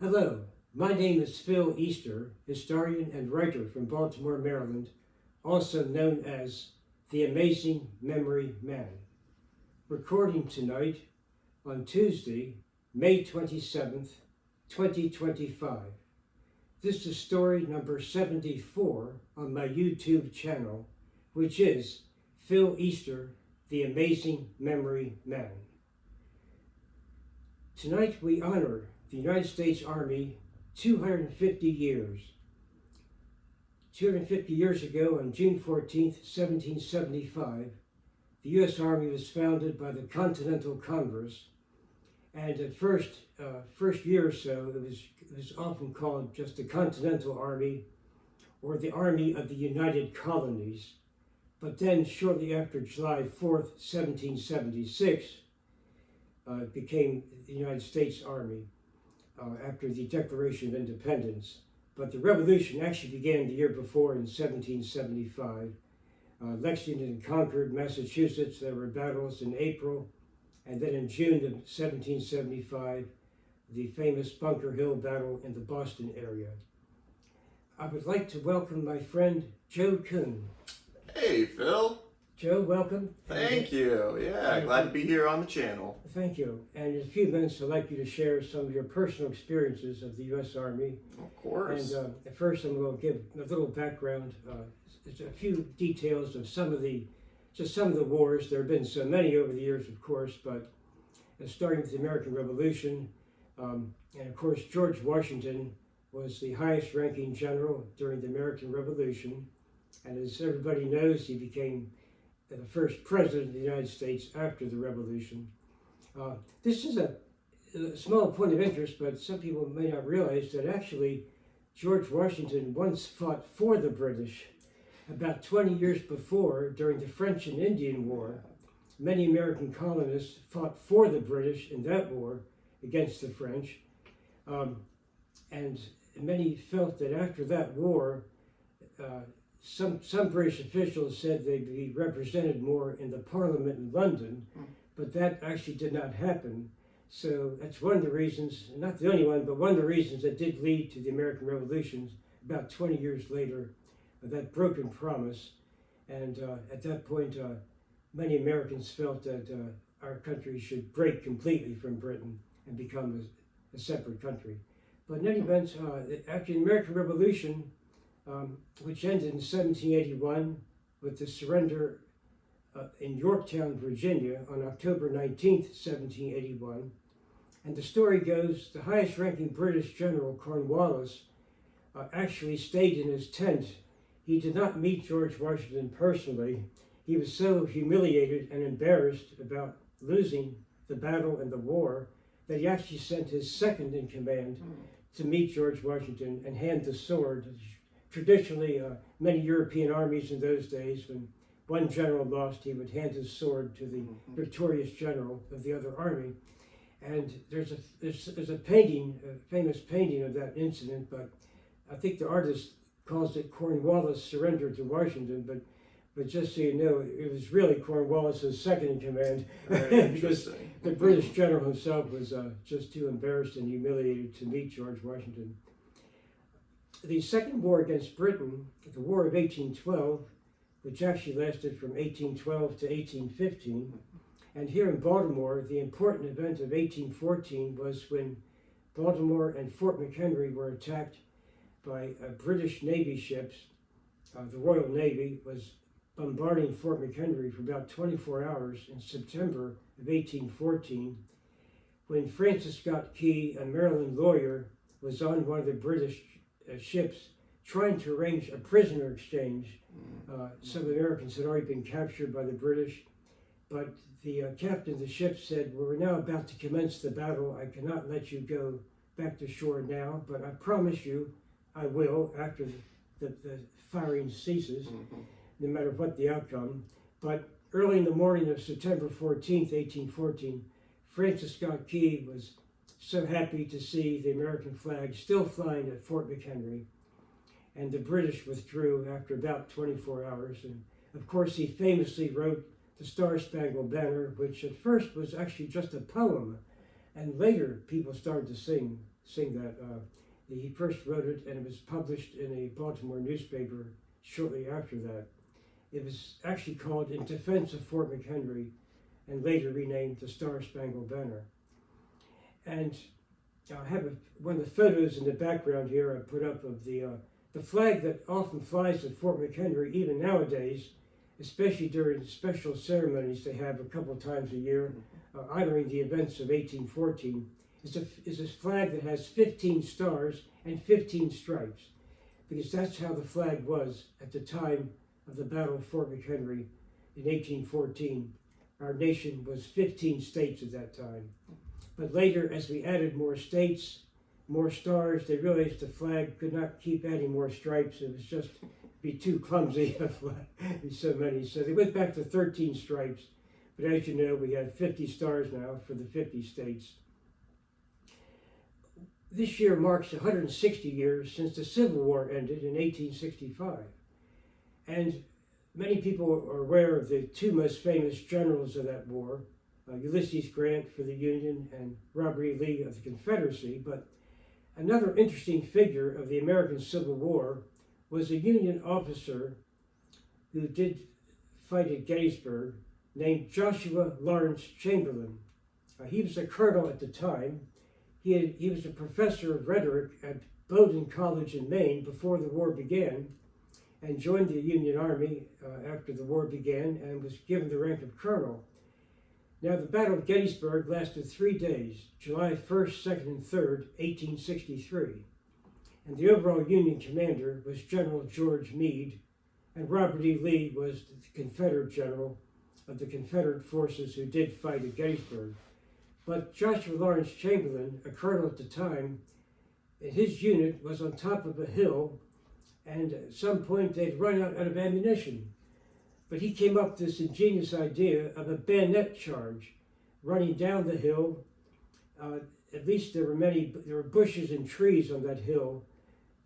Hello, my name is Phil Easter, historian and writer from Baltimore, Maryland, also known as the Amazing Memory Man. Recording tonight on Tuesday, May 27th, 2025. This is story number 74 on my YouTube channel, which is Phil Easter, the Amazing Memory Man. Tonight we honor the United States Army 250 years. 250 years ago, on June 14th, 1775, the U.S. Army was founded by the Continental Congress, and at first year or so, it was often called just the Continental Army or the Army of the United Colonies. But then, shortly after July 4th, 1776, it became the United States Army after the Declaration of Independence. But the revolution actually began the year before in 1775. Lexington and Concord, Massachusetts, there were battles in April, and then in June of 1775, the famous Bunker Hill battle in the Boston area. I would like to welcome my friend Joe Kuhn. Hey, Phil. Joe, welcome. Thank you. Yeah, glad to be here on the channel. Thank you. And in a few minutes, I'd like you to share some of your personal experiences of the U.S. Army. Of course. And first, I'm going to give a little background. A few details of some of the wars. There have been so many over the years, of course, but starting with the American Revolution, and of course, George Washington was the highest-ranking general during the American Revolution, and as everybody knows, he became the first president of the United States after the Revolution. This is a small point of interest, but some people may not realize that actually George Washington once fought for the British about 20 years before during the French and Indian War. Many American colonists fought for the British in that war against the French, and many felt that after that war, some British officials said they'd be represented more in the Parliament in London, but that actually did not happen. So that's one of the reasons, not the only one, but one of the reasons that did lead to the American Revolution about 20 years later, that broken promise. And at that point, many Americans felt that our country should break completely from Britain and become a separate country. But in any event, after the American Revolution, which ended in 1781 with the surrender in Yorktown, Virginia on October 19th, 1781. And the story goes, the highest-ranking British general, Cornwallis, actually stayed in his tent. He did not meet George Washington personally. He was so humiliated and embarrassed about losing the battle and the war that he actually sent his second in command to meet George Washington and hand the sword. Traditionally, many European armies in those days, when one general lost, he would hand his sword to the victorious general of the other army. And there's a painting, a famous painting of that incident, but I think the artist calls it Cornwallis' surrender to Washington, but just so you know, it was really Cornwallis' second in command, because the British general himself was just too embarrassed and humiliated to meet George Washington. The Second War against Britain, the War of 1812, which actually lasted from 1812 to 1815, and here in Baltimore, the important event of 1814 was when Baltimore and Fort McHenry were attacked by British Navy ships. The Royal Navy was bombarding Fort McHenry for about 24 hours in September of 1814, when Francis Scott Key, a Maryland lawyer, was on one of the British ships trying to arrange a prisoner exchange. Some Americans had already been captured by the British, but the captain of the ship said, well, we're now about to commence the battle. I cannot let you go back to shore now, but I promise you I will after the firing ceases, no matter what the outcome. But early in the morning of September 14th, 1814, Francis Scott Key was so happy to see the American flag still flying at Fort McHenry. And the British withdrew after about 24 hours. And of course, he famously wrote the Star-Spangled Banner, which at first was actually just a poem And later, people started to sing that. He first wrote it, and it was published in a Baltimore newspaper shortly after that. It was actually called In Defense of Fort McHenry, and later renamed the Star-Spangled Banner. And I have one of the photos in the background here I put up of the flag that often flies at Fort McHenry even nowadays, especially during special ceremonies they have a couple times a year, honoring the events of 1814, is a flag that has 15 stars and 15 stripes, because that's how the flag was at the time of the Battle of Fort McHenry in 1814. Our nation was 15 states at that time. But later, as we added more states, more stars, they realized the flag could not keep adding more stripes. It was just be too clumsy a flag, so many. So they went back to 13 stripes. But as you know, we have 50 stars now for the 50 states. This year marks 160 years since the Civil War ended in 1865. And many people are aware of the two most famous generals of that war, Ulysses Grant for the Union and Robert E. Lee of the Confederacy. But another interesting figure of the American Civil War was a Union officer who did fight at Gettysburg named Joshua Lawrence Chamberlain. He was a colonel at the time. He was a professor of rhetoric at Bowdoin College in Maine before the war began, and joined the Union Army after the war began, and was given the rank of colonel. Now, the Battle of Gettysburg lasted 3 days, July 1st, 2nd, and 3rd, 1863. And the overall Union commander was General George Meade, and Robert E. Lee was the Confederate general of the Confederate forces who did fight at Gettysburg. But Joshua Lawrence Chamberlain, a colonel at the time, his unit was on top of a hill, and at some point they'd run out of ammunition. But he came up with this ingenious idea of a bayonet charge running down the hill. At least there were bushes and trees on that hill,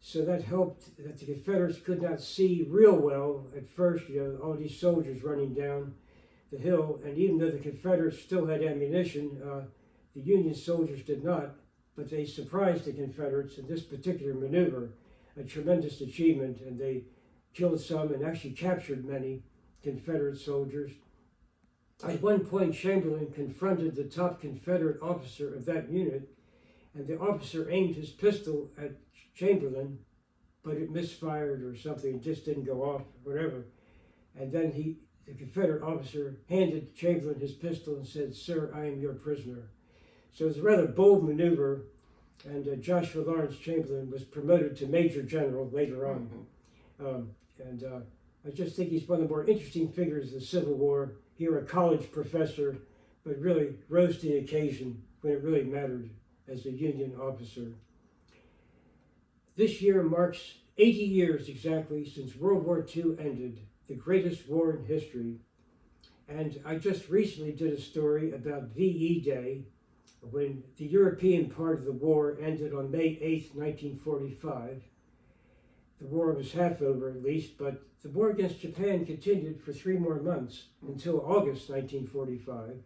so that helped that the Confederates could not see real well at first, all these soldiers running down the hill. And even though the Confederates still had ammunition, the Union soldiers did not, but they surprised the Confederates in this particular maneuver, a tremendous achievement, and they killed some and actually captured many Confederate soldiers. At one point, Chamberlain confronted the top Confederate officer of that unit, and the officer aimed his pistol at Chamberlain, but it misfired or something, it just didn't go off, whatever. And then the Confederate officer handed Chamberlain his pistol and said, "Sir, I am your prisoner." So it was a rather bold maneuver, and Joshua Lawrence Chamberlain was promoted to Major General later on. I just think he's one of the more interesting figures of the Civil War. Here, a college professor, but really rose to the occasion when it really mattered as a Union officer. This year marks 80 years exactly since World War II ended, the greatest war in history. And I just recently did a story about VE Day, when the European part of the war ended on May 8th, 1945. The war was half over at least, but the war against Japan continued for 3 more months until August 1945.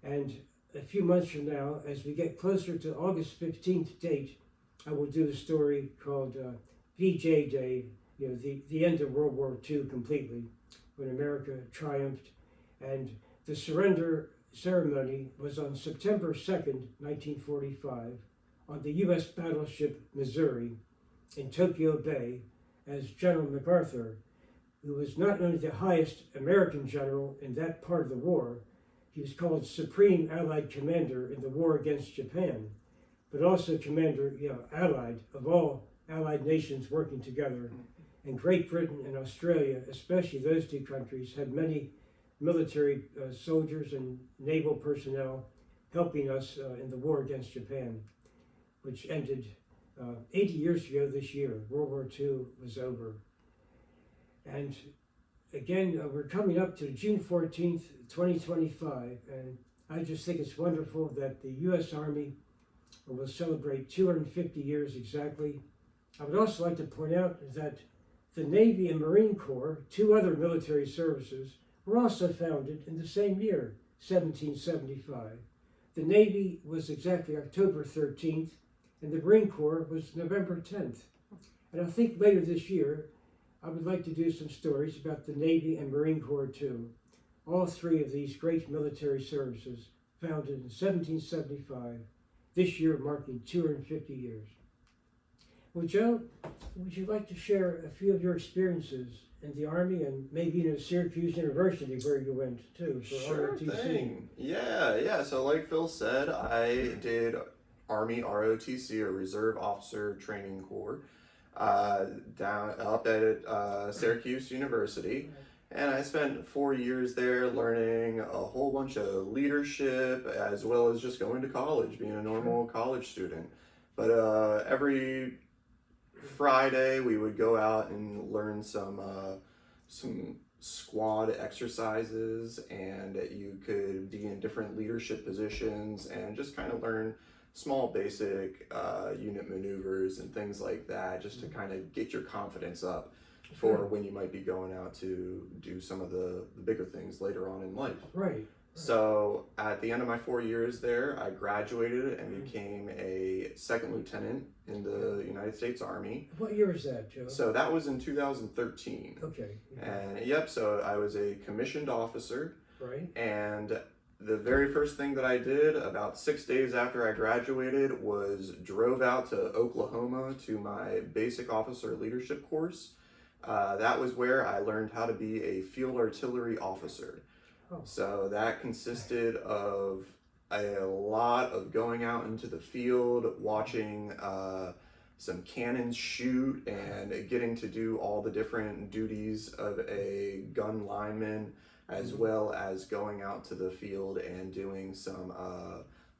And a few months from now, as we get closer to August 15th date, I will do a story called VJ Day, the end of World War II completely, when America triumphed. And the surrender ceremony was on September 2nd, 1945, on the U.S. battleship Missouri in Tokyo Bay, as General MacArthur, who was not only the highest American general in that part of the war, he was called Supreme Allied Commander in the war against Japan, but also Commander, Allied, of all Allied nations working together. And Great Britain and Australia, especially those 2 countries, had many military soldiers and naval personnel helping us in the war against Japan, which ended 80 years ago this year. World War II was over. And again, we're coming up to June 14th, 2025, and I just think it's wonderful that the U.S. Army will celebrate 250 years exactly. I would also like to point out that the Navy and Marine Corps, 2 other military services, were also founded in the same year, 1775. the Navy was exactly October 13th, and the Marine Corps was November 10th. And I think later this year, I would like to do some stories about the Navy and Marine Corps too. All three of these great military services, founded in 1775, this year marking 250 years. Well, Joe, would you like to share a few of your experiences in the Army and maybe even at Syracuse University where you went too for Sure ROTC? thing. Yeah. So like Phil said, I did Army ROTC, or Reserve Officer Training Corps, down up at Syracuse University. And I spent 4 years there learning a whole bunch of leadership, as well as just going to college, being a normal college student. But every Friday we would go out and learn some squad exercises, and you could be in different leadership positions and just kind of learn small basic unit maneuvers and things like that, just to kind of get your confidence up for when you might be going out to do some of the bigger things later on in life. Right. So at the end of my 4 years there, I graduated and became a second lieutenant in the United States Army. What year was that, Joe? So that was in 2013. Okay. And yep, so I was a commissioned officer. Right. And the very first thing that I did about 6 days after I graduated was drove out to Oklahoma to my basic officer leadership course. That was where I learned how to be a field artillery officer. Oh. So that consisted of a lot of going out into the field, watching some cannons shoot, and getting to do all the different duties of a gun lineman, as well as going out to the field and doing some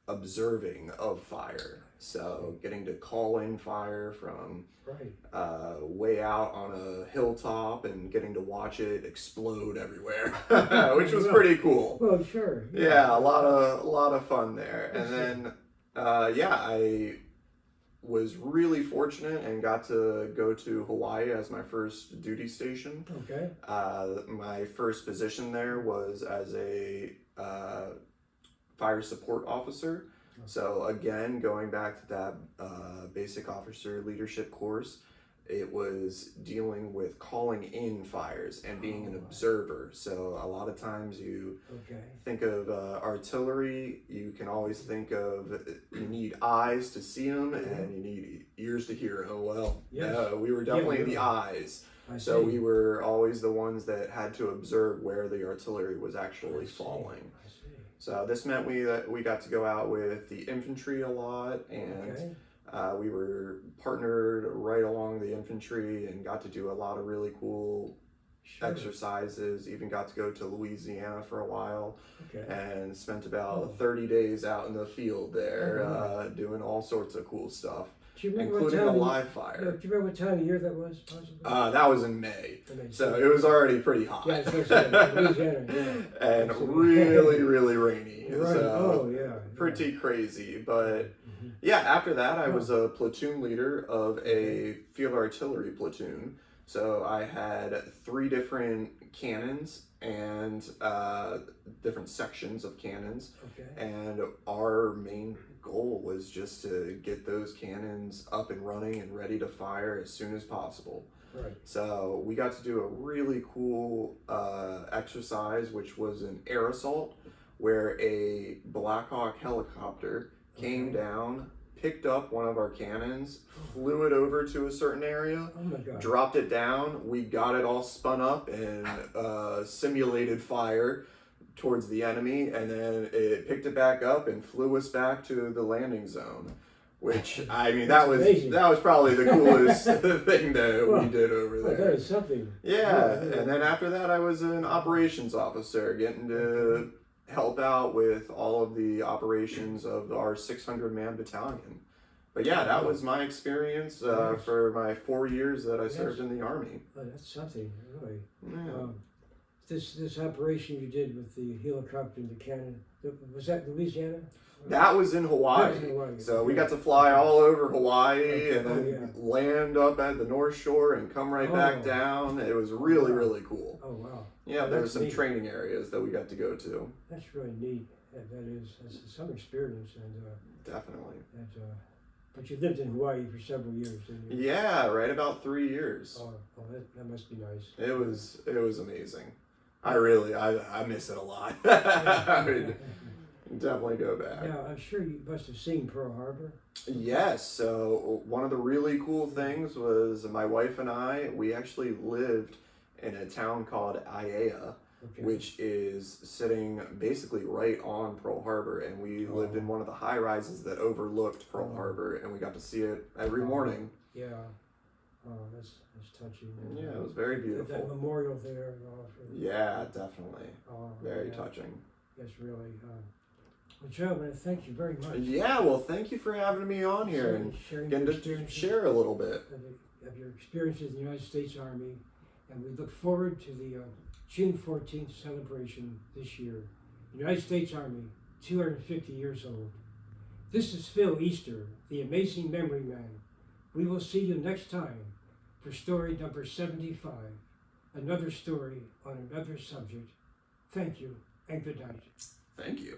observing of fire. So getting to call in fire from way out on a hilltop and getting to watch it explode everywhere, which was pretty cool. Well, sure. Yeah, a lot of fun there. And then I was really fortunate and got to go to Hawaii as my first duty station. Okay. My first position there was as a fire support officer. So again, going back to that basic officer leadership course, it was dealing with calling in fires and being an observer. So a lot of times you think of artillery, you can always think of you need eyes to see them and you need ears to hear them. Well, we were definitely the eyes. So we were always the ones that had to observe where the artillery was actually falling. So this meant we got to go out with the infantry a lot, and we were partnered right along the infantry and got to do a lot of really cool exercises. Even got to go to Louisiana for a while and spent about 30 days out in the field there doing all sorts of cool stuff, including a live fire. Do you remember what time of year that was, possibly? That was in May, so it was already pretty hot. Yeah, Louisiana, and really, really rainy. Right. So pretty crazy. But after that, I was a platoon leader of a field artillery platoon. So I had 3 different cannons and different sections of cannons. And our main goal was just to get those cannons up and running and ready to fire as soon as possible. So we got to do a really cool exercise, which was an air assault, where a Black Hawk helicopter came down, picked up one of our cannons, flew it over to a certain area, dropped it down. We got it all spun up and simulated fire towards the enemy, and then it picked it back up and flew us back to the landing zone. Which, I mean, that was probably the coolest thing that we did over there. That is something. Yeah, and then after that, I was an operations officer, getting to help out with all of the operations of our 600-man battalion. But yeah, that was my experience for my 4 years that I served in the Army. Oh, that's something, really. Yeah. This operation you did with the helicopter and the cannon, was that Louisiana? That was in Hawaii. So we got to fly all over Hawaii and then land up at the North Shore and come right back down. It was really, really cool. Oh, wow. Yeah, there were some training areas that we got to go to. That's really neat. that's some experience, and Definitely. but you lived in Hawaii for several years, didn't you? Yeah, right about 3 years. Oh, that must be nice. It was amazing. I miss it a lot. I would definitely go back. Now, I'm sure you must have seen Pearl Harbor. Yes, so one of the really cool things was my wife and we actually lived in a town called Aiea, Okay. which is sitting basically right on Pearl Harbor, and we lived in one of the high rises that overlooked Pearl Harbor, and we got to see it every morning. Yeah. Oh, that's touching. And, Yeah, it was very that beautiful. memorial there. And all Yeah, definitely. Very yeah. touching. Yes, really. Well, Joe, I want to thank you very much. Yeah, well, thank you for having me on here and sharing getting your to experiences share a little bit. of your experiences in the United States Army, and we look forward to the June 14th celebration this year. United States Army, 250 years old. This is Phil Easter, the Amazing Memory Man. We will see you next time for story number 75, another story on another subject. Thank you and good night. Thank you.